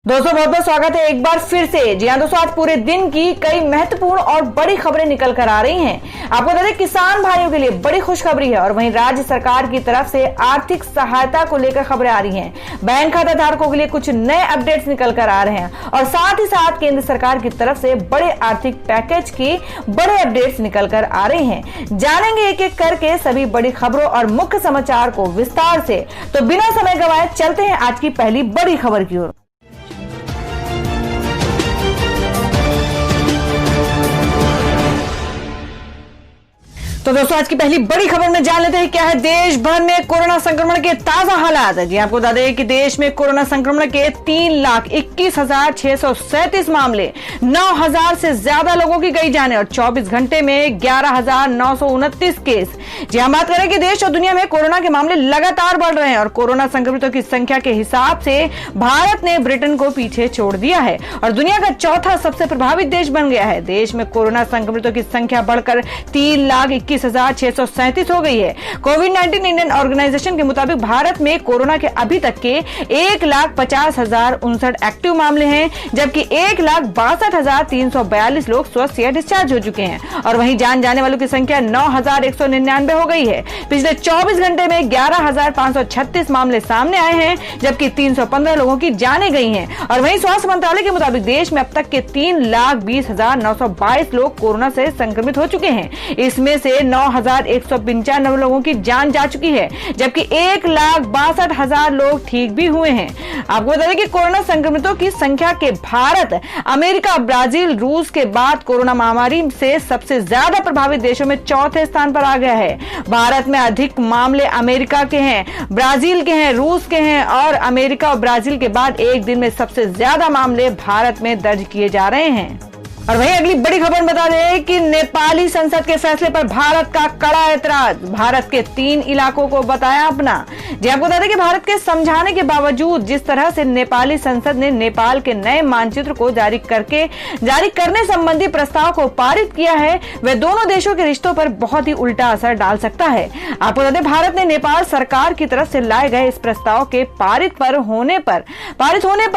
दोस्तों बहुत बहुत स्वागत है एक बार फिर से। जी हाँ दोस्तों, आज पूरे दिन की कई महत्वपूर्ण और बड़ी खबरें निकल कर आ रही हैं। आपको बता दें, किसान भाइयों के लिए बड़ी खुशखबरी है और वहीं राज्य सरकार की तरफ से आर्थिक सहायता को लेकर खबरें आ रही हैं। बैंक खाता धारकों के लिए कुछ नए अपडेट्स निकल कर आ रहे हैं और साथ ही साथ केंद्र सरकार की तरफ से बड़े आर्थिक पैकेज की बड़े अपडेट्स निकल कर आ रहे हैं। जानेंगे एक एक करके सभी बड़ी खबरों और मुख्य समाचार को विस्तार से। तो बिना समय गवाए चलते हैं आज की पहली बड़ी खबर की ओर। तो दोस्तों आज की पहली बड़ी खबर में जान लेते हैं क्या है देश भर में कोरोना संक्रमण के ताजा हालात। जी आपको बता दें कि देश में कोरोना संक्रमण के 3,21,637 मामले, 9,000 से ज्यादा लोगों की गई जाने और 24 घंटे में 11,929 केस। जी हम बात करें कि देश और दुनिया में कोरोना के मामले लगातार बढ़ रहे हैं और कोरोना संक्रमितों की संख्या के हिसाब से भारत ने ब्रिटेन को पीछे छोड़ दिया है और दुनिया का चौथा सबसे प्रभावित देश बन गया है। देश में कोरोना संक्रमितों की संख्या बढ़कर 3,21,637 हो गई है। कोविड-19 इंडियन ऑर्गेनाइजेशन के मुताबिक भारत में कोरोना के अभी तक के 1,50,059 एक्टिव मामले हैं, जबकि 1,62,342 लोग स्वस्थ या डिस्चार्ज हो चुके हैं और वहीं जान जाने वालों की संख्या 9,199 हो गई है। पिछले 24 घंटे में 11,536 मामले सामने आए हैं, जबकि 315 लोगों की जानें गई हैं और वहीं स्वास्थ्य मंत्रालय के मुताबिक देश में अब तक के 3,20,922 लोग कोरोना से संक्रमित हो चुके हैं। इसमें से 9,195 लोगों की जान जा चुकी है, जबकि 1,62,000 लोग ठीक भी हुए हैं। आपको बता दें कि कोरोना संक्रमितों की संख्या के भारत, अमेरिका, ब्राजील, रूस के बाद कोरोना महामारी से सबसे ज्यादा प्रभावित देशों में चौथे स्थान पर आ गया है। भारत में अधिक मामले अमेरिका के हैं, ब्राजील के हैं, रूस के हैं और अमेरिका और ब्राजील के बाद एक दिन में सबसे ज्यादा मामले भारत में दर्ज किए जा रहे हैं। और वहीं अगली बड़ी खबर बता दें कि नेपाली संसद के फैसले पर भारत का कड़ा ऐतराज। भारत के 3 इलाकों को बताया अपना। जी आपको बता दें कि भारत के समझाने के बावजूद जिस तरह से नेपाली संसद ने नेपाल के नए मानचित्र को जारी करने संबंधी प्रस्ताव को पारित किया है, वह दोनों देशों के रिश्तों पर बहुत ही उल्टा असर डाल सकता है। आपको बता दें, भारत ने नेपाल सरकार की तरफ से लाए गए इस प्रस्ताव के पारित होने पर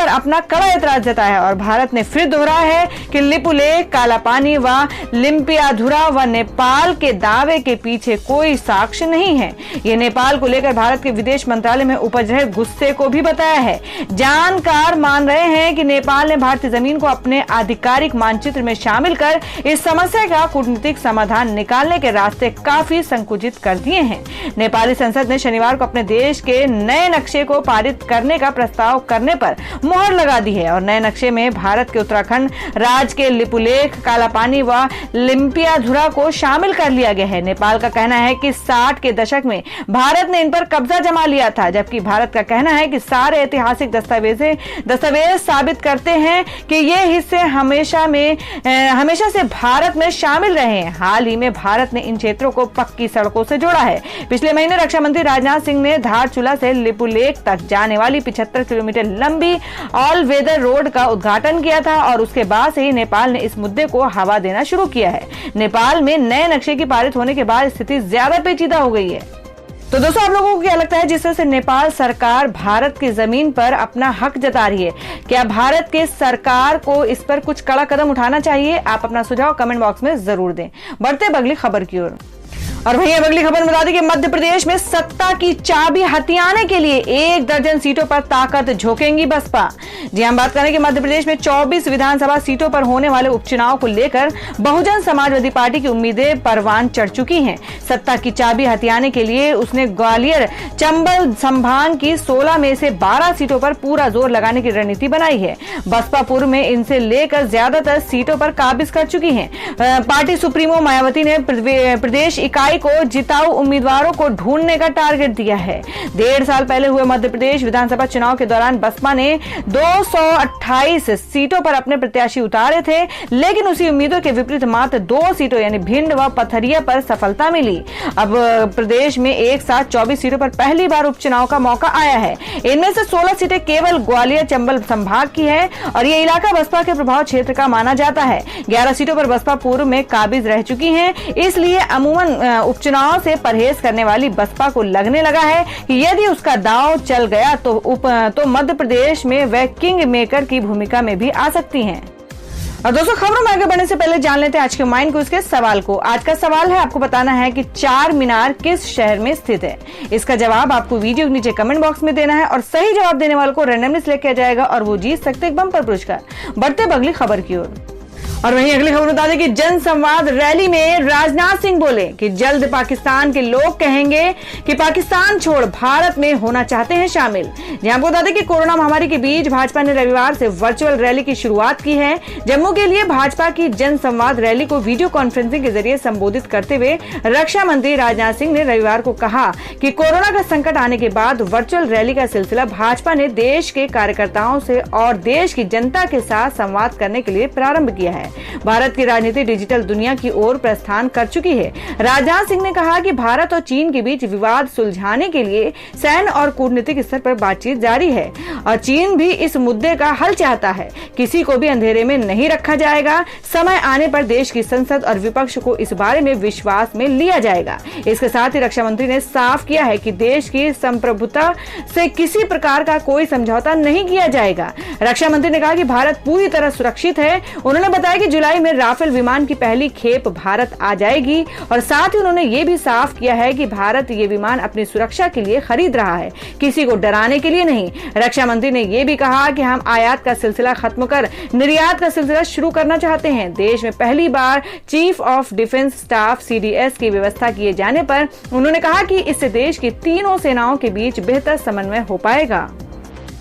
अपना कड़ा ऐतराज जताया और भारत ने फिर दोहराया है कि लिपुलेख, कालापानी व लिम्पियाधुरा व नेपाल के दावे के पीछे कोई साक्ष्य नहीं है। ये नेपाल को लेकर भारत के विदेश मंत्रालय में उपज रहे गुस्से को भी बताया है। जानकार मान रहे हैं कि नेपाल ने भारतीय जमीन को अपने आधिकारिक मानचित्र में शामिल कर इस समस्या का कूटनीतिक समाधान निकालने के रास्ते काफी संकुचित कर दिए हैं। नेपाली संसद ने शनिवार को अपने देश के नए नक्शे को पारित करने का प्रस्ताव करने पर मुहर लगा दी है और नए नक्शे में भारत के उत्तराखंड राज्य के लिपुलेख, कालापानी व लिम्पियाधुरा को शामिल कर लिया गया है। नेपाल का कहना है कि 60 के दशक में भारत ने इन पर कब्जा जमा लिया था, जबकि भारत का कहना है कि सारे ऐतिहासिक दस्तावेज साबित करते हैं कि ये हिस्से हमेशा से भारत में शामिल रहे हैं। हाल ही में भारत ने इन क्षेत्रों को पक्की सड़कों से जोड़ा है। पिछले महीने रक्षा मंत्री राजनाथ सिंह ने धारचूला से लिपुलेख तक जाने वाली 75 किलोमीटर लंबी ऑल वेदर रोड का उद्घाटन किया था और उसके बाद से ही नेपाल ने इस मुद्दे को हवा देना शुरू किया है। नेपाल में नए नक्शे की पारित होने के बाद स्थिति ज्यादा पेचीदा हो गई है। तो दोस्तों, आप लोगों को क्या लगता है जिस तरह से नेपाल सरकार भारत की जमीन पर अपना हक जता रही है, क्या भारत के सरकार को इस पर कुछ कड़ा कदम उठाना चाहिए? आप अपना सुझाव कमेंट बॉक्स में जरूर दें। बढ़ते अगली खबर की ओर। और वहीं अगली खबर बता दें कि मध्य प्रदेश में सत्ता की चाबी हथियाने के लिए 1 दर्जन सीटों पर ताकत झोंकेंगी बसपा। जी हम बात करें कि मध्य प्रदेश में 24 विधानसभा सीटों पर होने वाले उपचुनाव को लेकर बहुजन समाजवादी पार्टी की उम्मीदें परवान चढ़ चुकी हैं। सत्ता की चाबी हथियाने के लिए उसने ग्वालियर, चंबल संभाग की 16 में से 12 सीटों पर पूरा जोर लगाने की रणनीति बनाई है। बसपा पूर्व में इनसे लेकर ज्यादातर सीटों पर काबिज कर चुकी है। पार्टी सुप्रीमो मायावती ने प्रदेश इकाई को जिताऊ उम्मीदवारों को ढूंढने का टारगेट दिया है। 1.5 साल पहले हुए मध्य प्रदेश विधानसभा चुनाव के दौरान बसपा ने 228 सीटों पर अपने प्रत्याशी उतारे थे, लेकिन उसी उम्मीदों के विपरीत मात्र 2 सीटों यानी भिंड व पथरिया पर सफलता मिली। अब प्रदेश में एक साथ 24 सीटों पर पहली बार उपचुनाव का मौका आया है। इनमें से 16 सीटें केवल ग्वालियर चंबल संभाग की है और ये इलाका बसपा के प्रभाव क्षेत्र का माना जाता है। 11 सीटों पर बसपा पूर्व में काबिज रह चुकी है, इसलिए अमूमन उपचुनाव से परहेज करने वाली बसपा को लगने लगा है कि यदि उसका दांव चल गया तो मध्य प्रदेश में वह किंग मेकर की भूमिका में भी आ सकती हैं। और दोस्तों, खबरों में आगे बढ़ने से पहले जान लेते हैं आज के माइंड क्विज के सवाल को। आज का सवाल है, आपको बताना है कि चार मीनार किस शहर में स्थित है। इसका जवाब आपको वीडियो के नीचे कमेंट बॉक्स में देना है और सही जवाब देने वालों को रैंडमली सिलेक्ट किया जाएगा और वो जीत सकते हैं बम्पर पुरस्कार। बढ़ते अगली खबर की ओर। और वहीं अगली खबर बता दें कि जन संवाद रैली में राजनाथ सिंह बोले कि जल्द पाकिस्तान के लोग कहेंगे कि पाकिस्तान छोड़ भारत में होना चाहते हैं शामिल। जहां आपको बता दें कि कोरोना महामारी के बीच भाजपा ने रविवार से वर्चुअल रैली की शुरुआत की है। जम्मू के लिए भाजपा की जन संवाद रैली को वीडियो कॉन्फ्रेंसिंग के जरिए संबोधित करते हुए रक्षा मंत्री राजनाथ सिंह ने रविवार को कहा कि कोरोना का संकट आने के बाद वर्चुअल रैली का सिलसिला भाजपा ने देश के कार्यकर्ताओं से और देश की जनता के साथ संवाद करने के लिए प्रारंभ किया है। भारत की राजनीति डिजिटल दुनिया की ओर प्रस्थान कर चुकी है। राजनाथ सिंह ने कहा कि भारत और चीन के बीच विवाद सुलझाने के लिए सैन्य और कूटनीतिक स्तर पर बातचीत जारी है और चीन भी इस मुद्दे का हल चाहता है। किसी को भी अंधेरे में नहीं रखा जाएगा। समय आने पर देश की संसद और विपक्ष को इस बारे में विश्वास में लिया जाएगा। इसके साथ ही रक्षा मंत्री ने साफ किया है कि देश की संप्रभुता से किसी प्रकार का कोई समझौता नहीं किया जाएगा। रक्षा मंत्री ने कहा कि भारत पूरी तरह सुरक्षित है। उन्होंने बताया कि जुलाई में राफेल विमान की पहली खेप भारत आ जाएगी और साथ ही उन्होंने ये भी साफ किया है कि भारत ये विमान अपनी सुरक्षा के लिए खरीद रहा है, किसी को डराने के लिए नहीं। रक्षा मंत्री ने ये भी कहा कि हम आयात का सिलसिला खत्म कर निर्यात का सिलसिला शुरू करना चाहते हैं। देश में पहली बार chief of defence staff CDS की व्यवस्था किए जाने पर उन्होंने कहा कि इससे देश की तीनों सेनाओं के बीच बेहतर समन्वय हो पाएगा।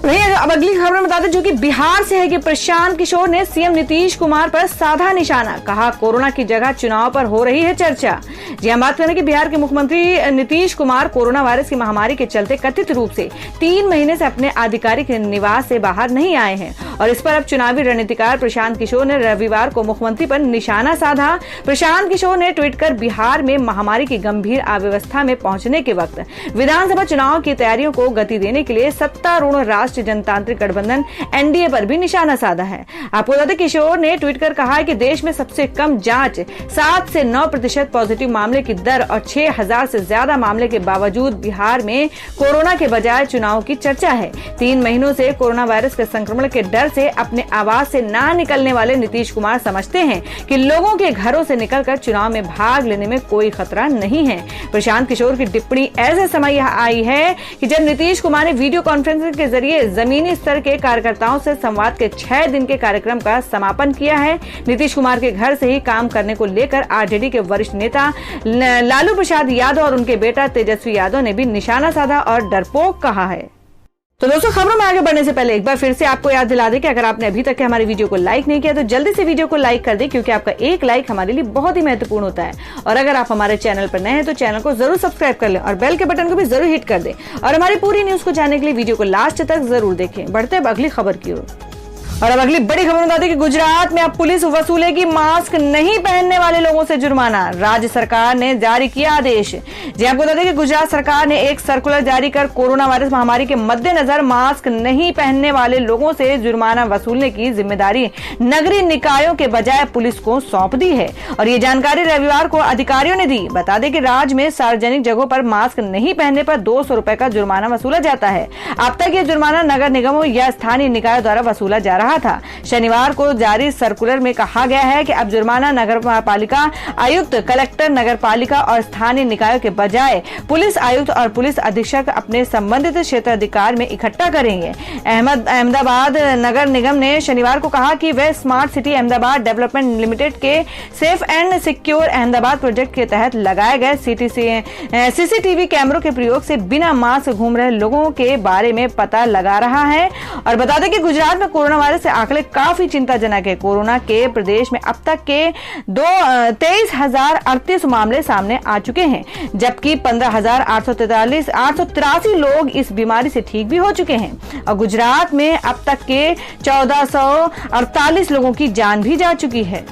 अब अगली खबर में बता दें जो कि बिहार से है कि प्रशांत किशोर ने सीएम नीतीश कुमार पर साधा निशाना। कहा कोरोना की जगह चुनाव पर हो रही है चर्चा। जी हम बात करें कि बिहार के मुख्यमंत्री नीतीश कुमार कोरोना वायरस की महामारी के चलते कथित रूप से 3 महीने से अपने आधिकारिक निवास से बाहर नहीं आए हैं और इस पर अब चुनावी रणनीतिकार प्रशांत किशोर ने रविवार को मुख्यमंत्री पर निशाना साधा। प्रशांत किशोर ने ट्वीट कर बिहार में महामारी की गंभीर अव्यवस्था में पहुंचने के वक्त विधानसभा चुनाव की तैयारियों को गति देने के लिए सत्तारूढ़ राष्ट्रीय जनतांत्रिक गठबंधन NDA पर भी निशाना साधा है। आपको बता दें किशोर ने ट्वीट कर कहा है कि देश में सबसे कम जांच 7 से 9% पॉजिटिव मामले की दर और 6000 से ज्यादा मामले के बावजूद बिहार में कोरोना के बजाय चुनाव की चर्चा है। 3 महीनों से कोरोना वायरस के संक्रमण के डर से अपने आवास से ना निकलने वाले नीतीश कुमार समझते हैं कि लोगों के घरों से निकलकर चुनाव में भाग लेने में कोई खतरा नहीं है। प्रशांत किशोर की टिप्पणी ऐसे समय आई है कि जब नीतीश कुमार ने वीडियो कॉन्फ्रेंसिंग के जरिए जमीनी स्तर के कार्यकर्ताओं से संवाद के 6 दिन के कार्यक्रम का समापन किया है। नीतीश कुमार के घर से ही काम करने को लेकर आरजेडी के वरिष्ठ नेता लालू प्रसाद यादव और उनके बेटा तेजस्वी यादव ने भी निशाना साधा और डरपोक कहा है। तो दोस्तों, खबरों में आगे बढ़ने से पहले एक बार फिर से आपको याद दिला दें कि अगर आपने अभी तक के हमारे वीडियो को लाइक नहीं किया तो जल्दी से वीडियो को लाइक कर दें, क्योंकि आपका एक लाइक हमारे लिए बहुत ही महत्वपूर्ण होता है। और अगर आप हमारे चैनल पर नए हैं तो चैनल को जरूर सब्सक्राइब कर लें और बेल के बटन को भी जरूर हिट कर दें और हमारी पूरी न्यूज को जानने के लिए वीडियो को लास्ट तक जरूर देखें। बढ़ते अब अगली खबर की ओर। और अब अगली बड़ी खबर बता दें कि गुजरात में अब पुलिस वसूलेगी मास्क नहीं पहनने वाले लोगों से जुर्माना। राज्य सरकार ने जारी किया आदेश। जी आपको बता दें कि गुजरात सरकार ने एक सर्कुलर जारी कर कोरोना वायरस महामारी के मद्देनजर मास्क नहीं पहनने वाले लोगों से जुर्माना वसूलने की जिम्मेदारी नगरीय निकायों के बजाय पुलिस को सौंप दी है और ये जानकारी रविवार को अधिकारियों ने दी। बता दें कि राज्य में सार्वजनिक जगहों पर मास्क नहीं पहनने पर 200 रुपए का जुर्माना वसूला जाता है। अब तक ये जुर्माना नगर निगमों या स्थानीय निकायों द्वारा वसूला जा रहा था। शनिवार को जारी सर्कुलर में कहा गया है कि अब जुर्माना नगर पालिका आयुक्त, कलेक्टर, नगर पालिका और स्थानीय निकायों के बजाय पुलिस आयुक्त और पुलिस अधीक्षक अपने संबंधित क्षेत्राधिकार में इकट्ठा करेंगे। अहमदाबाद नगर निगम ने शनिवार को कहा कि वह smart city Ahmedabad development limited के safe and secure Ahmedabad project के तहत लगाए गए CCTV कैमरों के प्रयोग से बिना मास्क घूम रहे लोगों के बारे में पता लगा रहा है। और बता दें कि गुजरात में कोरोना वायरस से आंकड़े काफी चिंताजनक है। कोरोना के प्रदेश में अब तक के 23,038 मामले सामने आ चुके हैं, जबकि 15,883 लोग इस बीमारी से ठीक भी हो चुके हैं और गुजरात में अब तक के 1448 लोगों की जान भी जा चुकी है।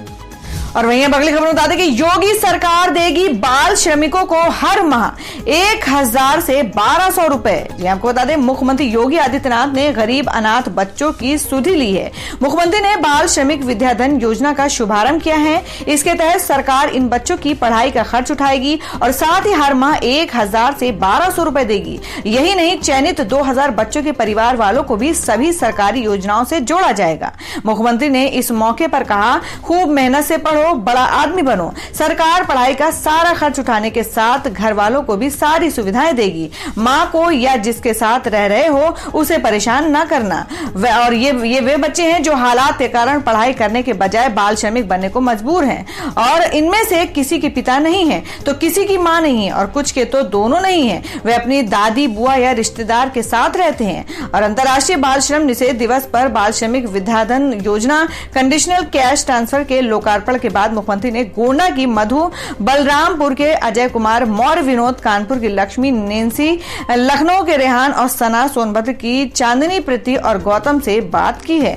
और वहीं अब अगली खबर बता दें कि योगी सरकार देगी बाल श्रमिकों को हर माह 1000 से 1200 रुपए। जी आपको बता दें, मुख्यमंत्री योगी आदित्यनाथ ने गरीब अनाथ बच्चों की सुधि ली है। मुख्यमंत्री ने बाल श्रमिक विद्याधन योजना का शुभारंभ किया है। इसके तहत सरकार इन बच्चों की पढ़ाई का खर्च उठाएगी और साथ ही हर माह 1000 से 1200 रुपए देगी। यही नहीं, चयनित 2000 बच्चों के परिवार वालों को भी सभी सरकारी योजनाओं से जोड़ा जाएगा। मुख्यमंत्री ने इस मौके पर कहा, खूब मेहनत से पढ़ो, बड़ा आदमी बनो। सरकार पढ़ाई का सारा खर्च उठाने के साथ घर वालों को भी सारी सुविधाएं देगी। माँ को या जिसके साथ रह रहे हो उसे परेशान न करना। और ये वे बच्चे हैं जो हालात के कारण पढ़ाई करने के बजाय बाल श्रमिक बनने को मजबूर हैं और इनमें से किसी के पिता नहीं है तो किसी की माँ नहीं है और कुछ के तो दोनों नहीं है। वे अपनी दादी, बुआ या रिश्तेदार के साथ रहते हैं। और अंतर्राष्ट्रीय बाल श्रम निषेध दिवस पर बाल श्रमिक विद्याधन योजना कंडीशनल कैश ट्रांसफर के लोकार्पण के बाद मुख्यमंत्री ने गोंडा की मधु, बलरामपुर के अजय कुमार, मौर्य विनोद, कानपुर की लक्ष्मी, नेंसी, लखनऊ के रेहान और सना, सोनभद्र की चांदनी प्रीति और गौतम से बात की है।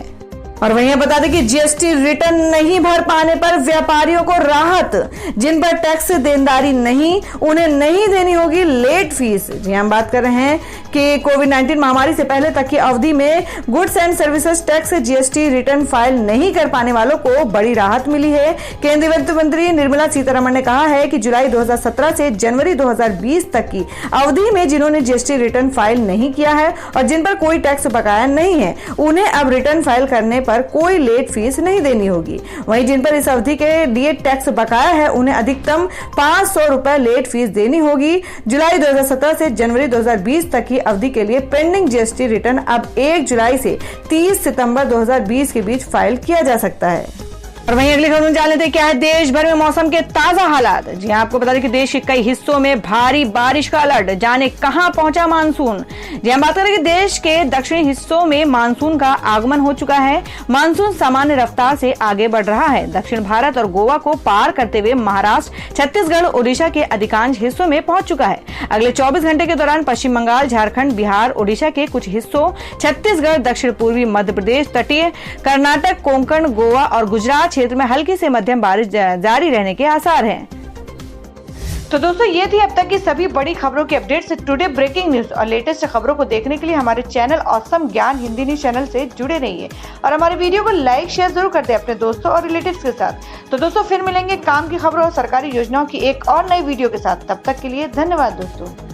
और वहीं बता दें कि जीएसटी रिटर्न नहीं भर पाने पर व्यापारियों को राहत। जिन पर टैक्स देनदारी नहीं, उन्हें नहीं देनी होगी लेट फीस। जी हम बात कर रहे हैं कि कोविड-19 महामारी से पहले तक की अवधि में goods and services tax GST return file नहीं कर पाने वालों को बड़ी राहत मिली है। केंद्रीय वित्त मंत्री निर्मला सीतारमण ने कहा है कि जुलाई 2017 से जनवरी 2020 तक की अवधि में जिन्होंने जीएसटी रिटर्न फाइल नहीं किया है और जिन पर कोई टैक्स बकाया नहीं है, उन्हें अब रिटर्न फाइल करने पर कोई लेट फीस नहीं देनी होगी। वहीं जिन पर इस अवधि के लिए टैक्स बकाया है, उन्हें अधिकतम 500 रुपए लेट फीस देनी होगी। जुलाई 2017 से जनवरी 2020 तक की अवधि के लिए पेंडिंग जीएसटी रिटर्न अब 1 जुलाई से 30 सितंबर 2020 के बीच फाइल किया जा सकता है। और वहीं अगली खबर में जान लेते हैं क्या है देश भर में मौसम के ताजा हालात। जी आपको बता दें कि देश के कई हिस्सों में भारी बारिश का अलर्ट। जाने कहां पहुंचा मानसून। जी हम बात करें कि देश के दक्षिणी हिस्सों में मानसून का आगमन हो चुका है। मानसून सामान्य रफ्तार से आगे बढ़ रहा है। दक्षिण भारत और गोवा को पार करते हुए महाराष्ट्र, छत्तीसगढ़, ओडिशा के अधिकांश हिस्सों में पहुंच चुका है। अगले 24 घंटे के दौरान पश्चिम बंगाल, झारखंड, बिहार, ओडिशा के कुछ हिस्सों, छत्तीसगढ़, दक्षिण पूर्वी मध्य प्रदेश, तटीय कर्नाटक, कोंकण, गोवा और गुजरात क्षेत्र में हल्की से मध्यम बारिश जारी रहने के आसार हैं। तो दोस्तों, ये थी अब तक की सभी बड़ी खबरों की अपडेट्स। टुडे ब्रेकिंग न्यूज और लेटेस्ट खबरों को देखने के लिए हमारे चैनल ऑसम ज्ञान हिंदी न्यूज चैनल से जुड़े रहिए और हमारे वीडियो को लाइक शेयर जरूर करते हैं अपने दोस्तों और रिलेटिव्स के साथ। तो दोस्तों, फिर मिलेंगे काम की खबरों और सरकारी योजनाओं की एक और नई वीडियो के साथ। तब तक के लिए धन्यवाद दोस्तों।